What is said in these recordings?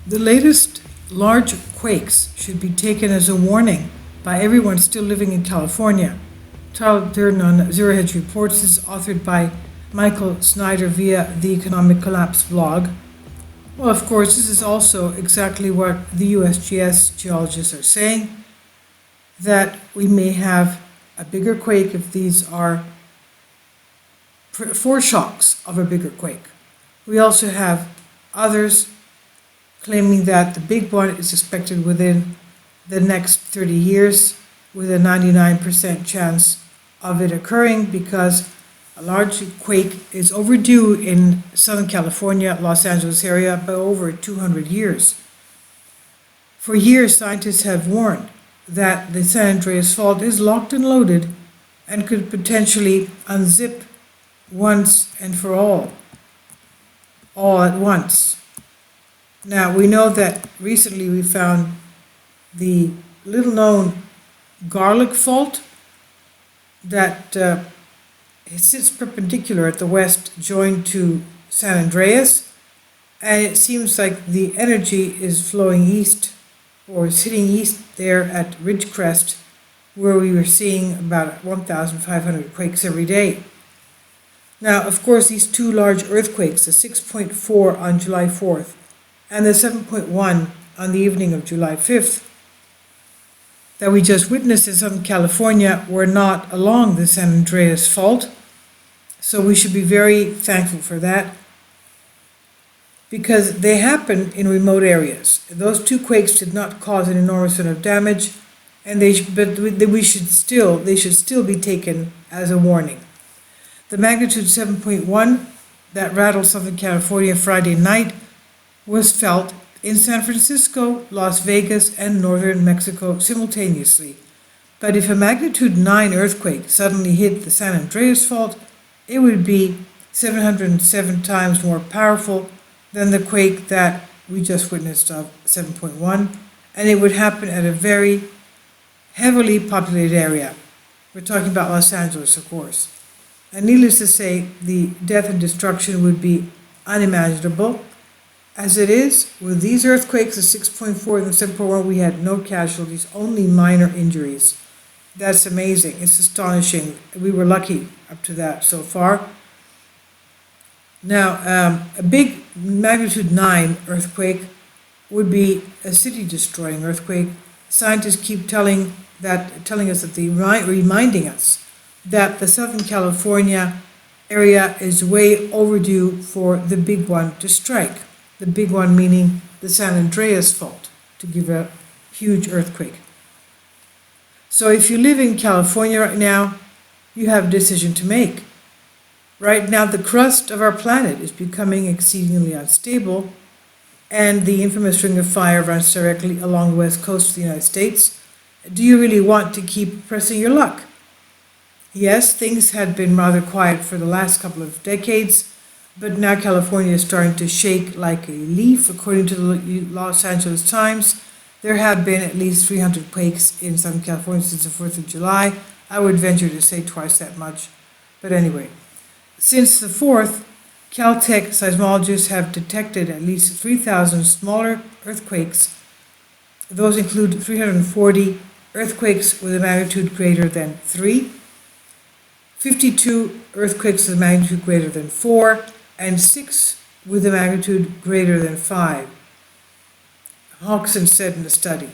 The latest large quakes should be taken as a warning by everyone still living in California. Title Turn on Zero Hedge Reports is authored by Michael Snyder via the Economic Collapse blog. Well, of course, this is also exactly what the USGS geologists are saying, that we may have a bigger quake if these are foreshocks of a bigger quake. We also have others claiming that the big one is expected within the next 30 years with a 99% chance of it occurring because a large quake is overdue in Southern California, Los Angeles area by over 200 years. For years, scientists have warned that the San Andreas Fault is locked and loaded and could potentially unzip once and for all at once. Now, we know that recently we found the little-known Garlic Fault that it sits perpendicular at the west joined to San Andreas, and it seems like the energy is flowing east or sitting east there at Ridgecrest, where we were seeing about 1,500 quakes every day. Now, of course, these two large earthquakes, the 6.4 on July 4th and the 7.1 on the evening of July 5th, that we just witnessed in Southern California were not along the San Andreas Fault. So we should be very thankful for that, because they happen in remote areas. Those two quakes did not cause an enormous amount of damage, and they should still be taken as a warning. The magnitude 7.1 that rattled Southern California Friday night was felt in San Francisco, Las Vegas, and northern Mexico simultaneously. But if a magnitude 9 earthquake suddenly hit the San Andreas Fault, it would be 707 times more powerful than the quake that we just witnessed of 7.1, and it would happen at a very heavily populated area. We're talking about Los Angeles, of course. And needless to say, the death and destruction would be unimaginable. As it is, with these earthquakes, the 6.4 and the 7.1, we had no casualties, only minor injuries. That's amazing. It's astonishing. We were lucky up to that so far. Now, a big magnitude 9 earthquake would be a city-destroying earthquake. Scientists keep telling us that reminding us that the Southern California area is way overdue for the big one to strike. The big one meaning the San Andreas Fault, to give a huge earthquake. So if you live in California right now, you have a decision to make. Right now, the crust of our planet is becoming exceedingly unstable, and the infamous Ring of Fire runs directly along the west coast of the United States. Do you really want to keep pressing your luck? Yes, things had been rather quiet for the last couple of decades, but now California is starting to shake like a leaf. According to the Los Angeles Times, there have been at least 300 quakes in Southern California since the 4th of July. I would venture to say twice that much. But anyway, since the 4th, Caltech seismologists have detected at least 3,000 smaller earthquakes. Those include 340 earthquakes with a magnitude greater than 3, 52 earthquakes with a magnitude greater than 4, and 6 with a magnitude greater than 5, Hodgson said in the study.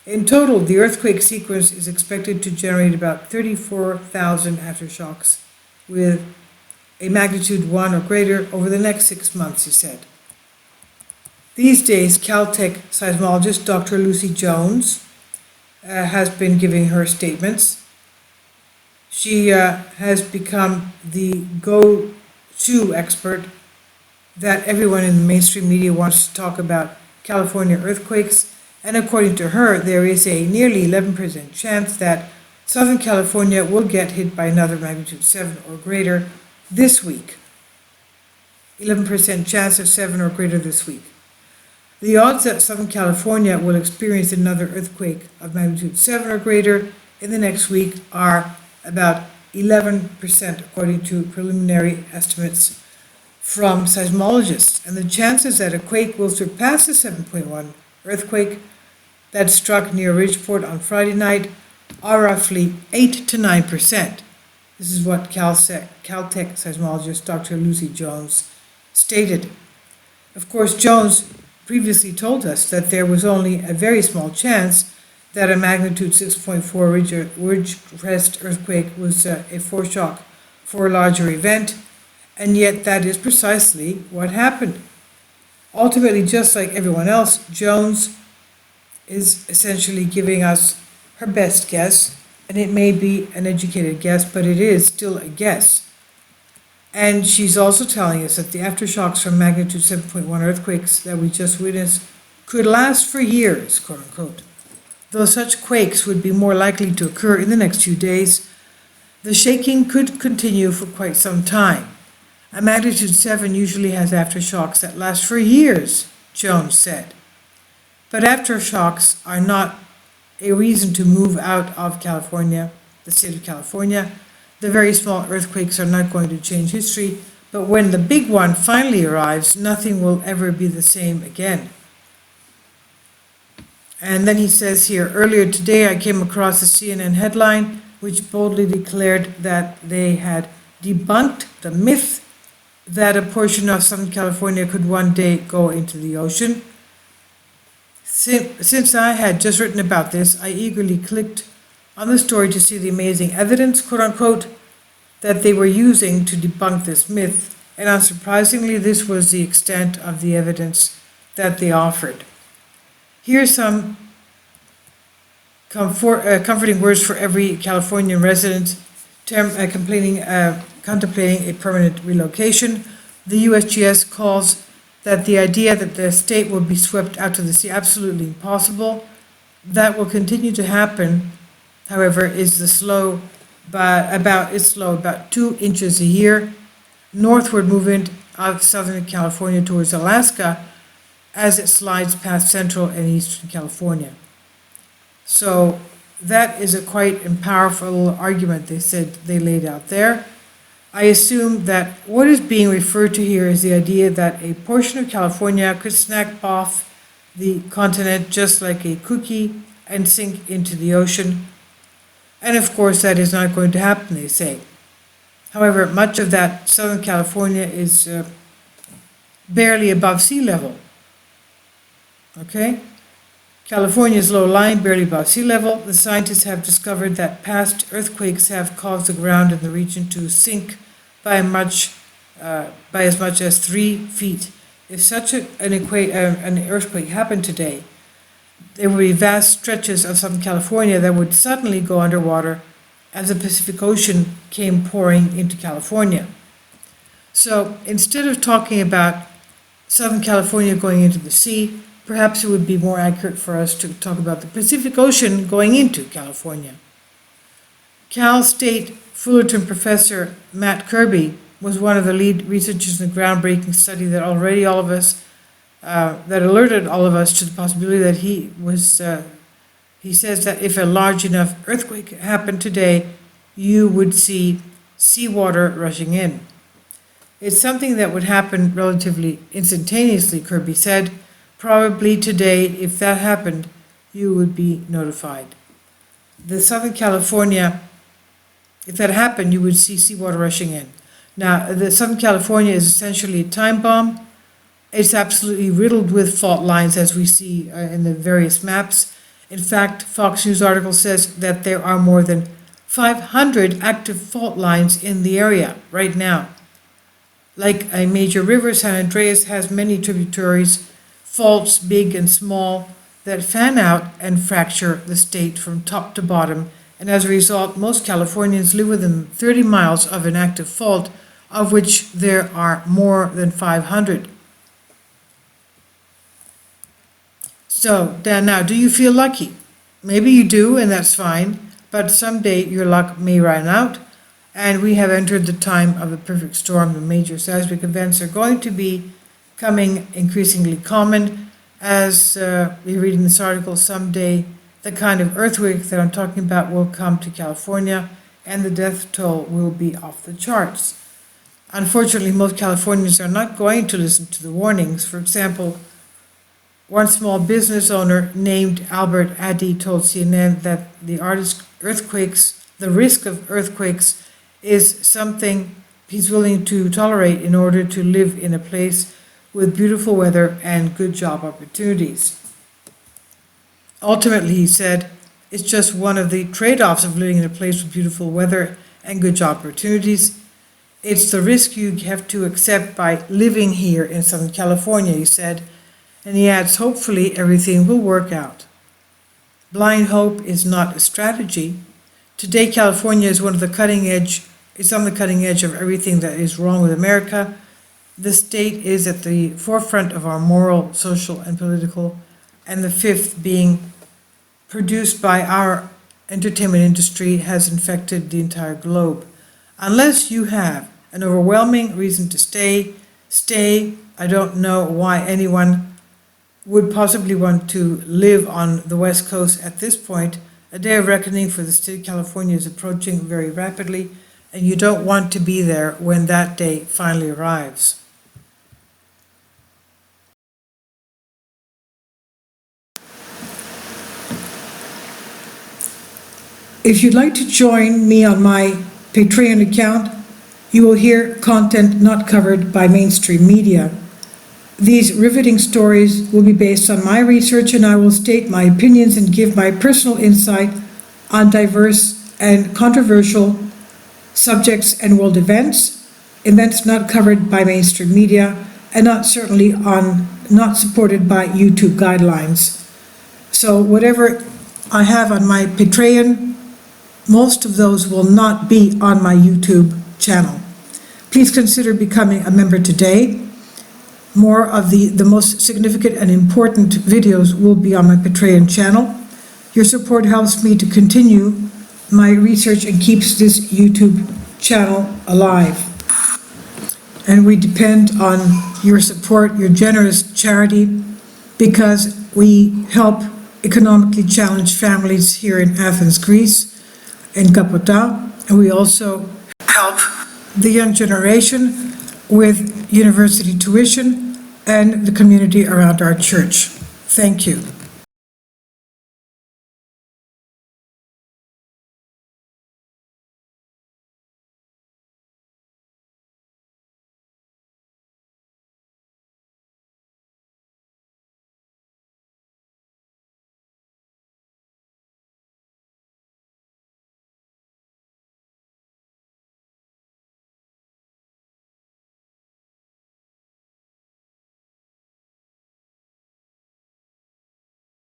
In total, the earthquake sequence is expected to generate about 34,000 aftershocks with a magnitude 1 or greater over the next 6 months, he said. These days, Caltech seismologist Dr. Lucy Jones has been giving her statements. She has become the go-to expert that everyone in the mainstream media wants to talk about California earthquakes, and according to her, there is a nearly 11% chance that Southern California will get hit by another magnitude 7 or greater this week. 11% chance of 7 or greater this week. The odds that Southern California will experience another earthquake of magnitude 7 or greater in the next week are about 11%, according to preliminary estimates from seismologists, and the chances that a quake will surpass the 7.1 earthquake that struck near Ridgeport on Friday night are roughly 8 to 9%. This is what Caltech seismologist Dr. Lucy Jones stated. Of course, Jones previously told us that there was only a very small chance that a magnitude 6.4 ridge crest earthquake was a foreshock for a larger event, and yet that is precisely what happened. Ultimately, just like everyone else, Jones is essentially giving us her best guess, and it may be an educated guess, but it is still a guess. And she's also telling us that the aftershocks from magnitude 7.1 earthquakes that we just witnessed could last for years, quote unquote. Though such quakes would be more likely to occur in the next few days, the shaking could continue for quite some time. A magnitude 7 usually has aftershocks that last for years, Jones said. But aftershocks are not a reason to move out of California, the state of California. The very small earthquakes are not going to change history, but when the big one finally arrives, nothing will ever be the same again. And then he says here, earlier today I came across a CNN headline which boldly declared that they had debunked the myth that a portion of Southern California could one day go into the ocean. Since I had just written about this, I eagerly clicked on the story to see the amazing evidence, quote unquote, that they were using to debunk this myth, and unsurprisingly, this was the extent of the evidence that they offered. Here's some comforting words for every Californian resident contemplating a permanent relocation. The USGS calls that the idea that the state will be swept out to the sea absolutely impossible. That will continue to happen, however, is about 2 inches a year. Northward movement of Southern California towards Alaska as it slides past Central and Eastern California. So that is a quite powerful argument they laid out there. I assume that what is being referred to here is the idea that a portion of California could snap off the continent just like a cookie and sink into the ocean. And of course, that is not going to happen, they say. However, much of that Southern California is barely above sea level. Okay? California is low-lying, barely above sea level. The scientists have discovered that past earthquakes have caused the ground in the region to sink by as much as 3 feet. If such an earthquake happened today, there would be vast stretches of Southern California that would suddenly go underwater as the Pacific Ocean came pouring into California. So instead of talking about Southern California going into the sea, perhaps it would be more accurate for us to talk about the Pacific Ocean going into California. Cal State Fullerton professor Matt Kirby was one of the lead researchers in the groundbreaking study that that alerted all of us to the possibility that he says that if a large enough earthquake happened today, you would see seawater rushing in. It's something that would happen relatively instantaneously, Kirby said. Probably today, if that happened, you would be notified. The Southern California, if that happened, you would see seawater rushing in. Now, the Southern California is essentially a time bomb. It's absolutely riddled with fault lines, as we see in the various maps. In fact, Fox News article says that there are more than 500 active fault lines in the area right now. Like a major river, San Andreas has many tributaries, faults big and small, that fan out and fracture the state from top to bottom. And as a result, most Californians live within 30 miles of an active fault, of which there are more than 500. So, now, do you feel lucky? Maybe you do, and that's fine, but someday your luck may run out, and we have entered the time of the perfect storm. The major seismic events are going to be becoming increasingly common. As we read in this article, someday the kind of earthquake that I'm talking about will come to California, and the death toll will be off the charts. Unfortunately, most Californians are not going to listen to the warnings. For example, one small business owner named Albert Addy told CNN that the risk of earthquakes is something he's willing to tolerate in order to live in a place with beautiful weather and good job opportunities. Ultimately, he said, it's just one of the trade-offs of living in a place with beautiful weather and good job opportunities. It's the risk you have to accept by living here in Southern California, he said, and he adds, hopefully everything will work out. Blind hope is not a strategy. Today, California is on the cutting edge of everything that is wrong with America. The state is at the forefront of our moral, social, and political, and the fifth being produced by our entertainment industry has infected the entire globe. Unless you have an overwhelming reason to stay. I don't know why anyone would possibly want to live on the West Coast at this point. A day of reckoning for the state of California is approaching very rapidly, and you don't want to be there when that day finally arrives. If you'd like to join me on my Patreon account, you will hear content not covered by mainstream media. These riveting stories will be based on my research, and I will state my opinions and give my personal insight on diverse and controversial subjects and world events not covered by mainstream media, and not supported by YouTube guidelines. So whatever I have on my Patreon, most of those will not be on my YouTube channel. Please consider becoming a member today. More of the most significant and important videos will be on my Patreon channel. Your support helps me to continue my research and keeps this YouTube channel alive. And we depend on your support, your generous charity, because we help economically challenged families here in Athens, Greece, in Kapota, and we also help the young generation with university tuition and the community around our church. Thank you.